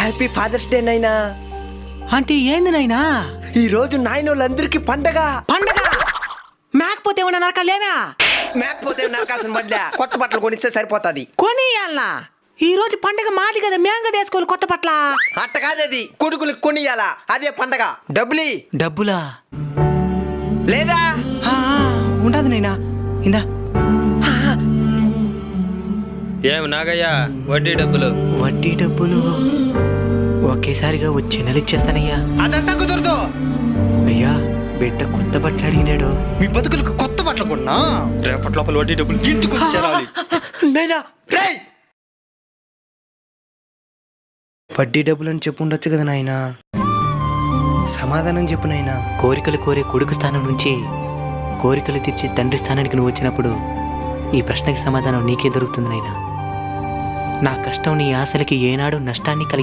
Happy fathers day నైనా. అంటే ఏంది నాయనా? ఈ రోజు నాయనోళ్ళందరికీ పండగ. పండగ మేకపోతే ఏమన్నా నరకాలేవా? మేకపోతే నరకాల్సిన బడ్లే, కొత్త బట్టలు కొనిస్తే సరిపోతుంది. కొనియాలనా? ఈ రోజు పండగ మాది కదా, మేము కదా వేసుకోవాలి కొత్త పట్ల. అట్ట కాదది, కొడుకులకు కొనియాలా, అదే పండగ. డబ్బులా లేదా? ఉండదు నైనా. ఇందా. ఏం నాగయ్య, వడ్డీ డబ్బులు? వడ్డీ డబ్బులు ఒకేసారిగా వచ్చే నెల ఇచ్చేస్తానయ్యా. అదంతా కుదరదు అయ్యా, బిడ్డ కొత్త బట్టలు అడిగినాడు. మీ బతుకులకు కొత్త బట్టలు కొన్నా రేపటి లోపల వడ్డీ డబ్బులు ఇంటికి చేరాలి. నైనా రేయ్, వడ్డీ డబ్బులు అని చెప్పు ఉండొచ్చు కదా నాయనా. సమాధానం చెప్పు నాయనా. కోరికలు కోరే కొడుకు స్థానం నుంచి కోరికలు తీర్చి తండ్రి స్థానానికి నువ్వు వచ్చినప్పుడు ఈ ప్రశ్నకి సమాధానం నీకే దొరుకుతుంది నాయనా. నా కష్టం నీ ఆశలకి ఏనాడు నష్టాన్ని కలిగి